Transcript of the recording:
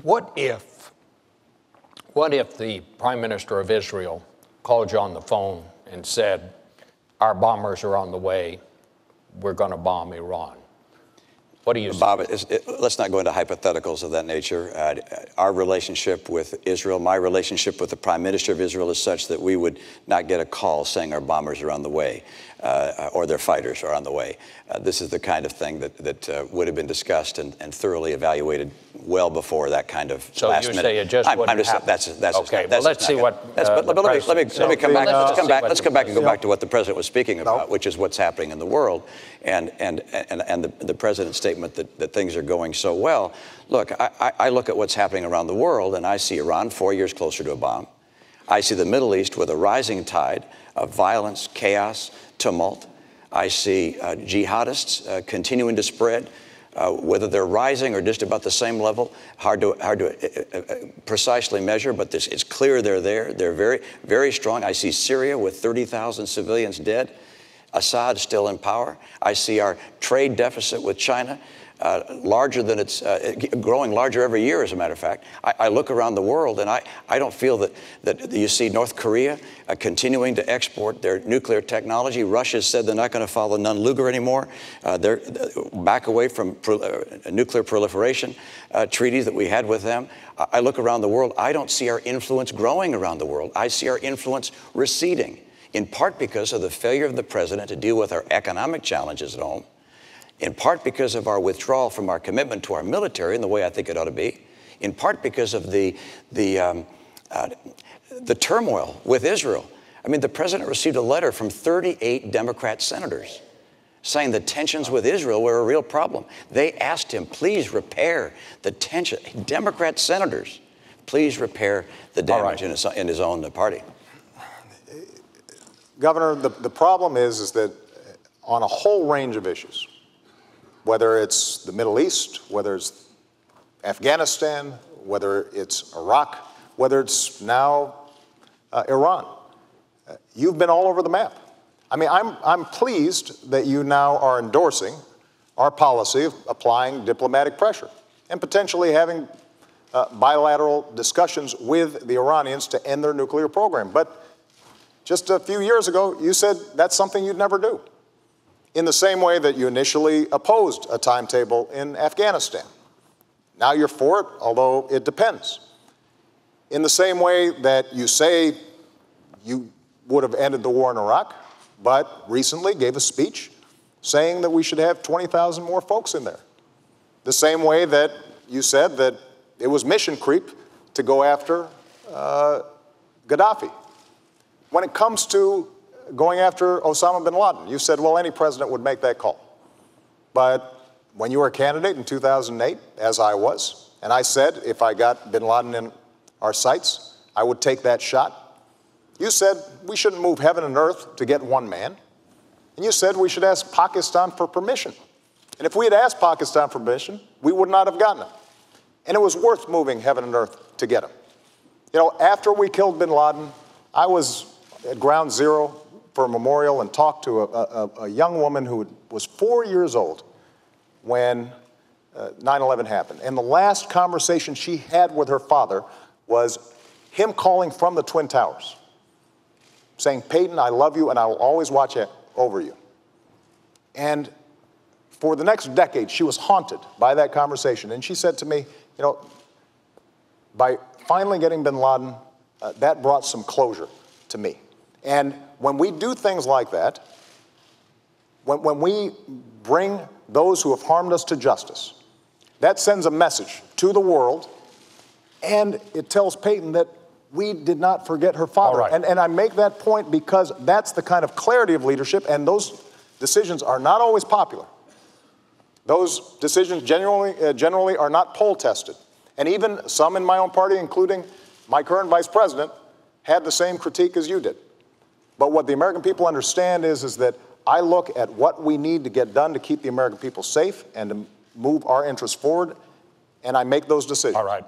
What if the Prime Minister of Israel called you on the phone and said, our bombers are on the way, we're going to bomb Iran? What do you say? Bob, let's not go into hypotheticals of that nature. Our relationship with Israel, my relationship with the Prime Minister of Israel is such that we would not get a call saying our bombers are on the way or their fighters are on the way. This is the kind of thing that would have been discussed and thoroughly evaluated well before that kind of last minute. So you say it just wouldn't happen? That's okay, well, let's see what let me come back. Let's come back and go back to what the President was speaking about, which is what's happening in the world. And the President's statement that things are going so well. Look, I look at what's happening around the world, and I see Iran 4 years closer to a bomb. I see the Middle East with a rising tide of violence, chaos, tumult. I see jihadists continuing to spread, whether they're rising or just about the same level, hard to precisely measure, but it's clear they're there. They're very, very strong. I see Syria with 30,000 civilians dead. Assad still in power. I see our trade deficit with China larger than it's growing larger every year, as a matter of fact. I look around the world and I don't feel that you see North Korea continuing to export their nuclear technology. Russia said they're not going to follow Nunn-Lugar anymore. They're back away from nuclear proliferation treaties that we had with them. I look around the world. I don't see our influence growing around the world. I see our influence receding, in part because of the failure of the President to deal with our economic challenges at home, in part because of our withdrawal from our commitment to our military in the way I think it ought to be, in part because of the turmoil with Israel. I mean, the President received a letter from 38 Democrat senators saying the tensions with Israel were a real problem. They asked him, please repair the tension. Democrat senators, please repair the damage in his own party. Governor, the problem is that on a whole range of issues, whether it's the Middle East, whether it's Afghanistan, whether it's Iraq, whether it's now Iran, you've been all over the map. I mean, I'm pleased that you now are endorsing our policy of applying diplomatic pressure and potentially having bilateral discussions with the Iranians to end their nuclear program. But just a few years ago, you said that's something you'd never do. In the same way that you initially opposed a timetable in Afghanistan. Now you're for it, although it depends. In the same way that you say you would have ended the war in Iraq, but recently gave a speech saying that we should have 20,000 more folks in there. The same way that you said that it was mission creep to go after Gaddafi. When it comes to going after Osama bin Laden, you said, well, any president would make that call. But when you were a candidate in 2008, as I was, and I said if I got bin Laden in our sights, I would take that shot, you said we shouldn't move heaven and earth to get one man. And you said we should ask Pakistan for permission. And if we had asked Pakistan for permission, we would not have gotten it. And it was worth moving heaven and earth to get him. You know, after we killed bin Laden, I was at Ground Zero for a memorial and talked to a young woman who was 4 years old when 9/11 happened. And the last conversation she had with her father was him calling from the Twin Towers, saying, Peyton, I love you and I will always watch over you. And for the next decade, she was haunted by that conversation. And she said to me, you know, by finally getting bin Laden, that brought some closure to me. And when we do things like that, when we bring those who have harmed us to justice, that sends a message to the world, and it tells Peyton that we did not forget her father. All right. And I make that point because that's the kind of clarity of leadership, and those decisions are not always popular. Those decisions generally are not poll tested. And even some in my own party, including my current vice president, had the same critique as you did. But what the American people understand is that I look at what we need to get done to keep the American people safe and to move our interests forward, and I make those decisions. All right.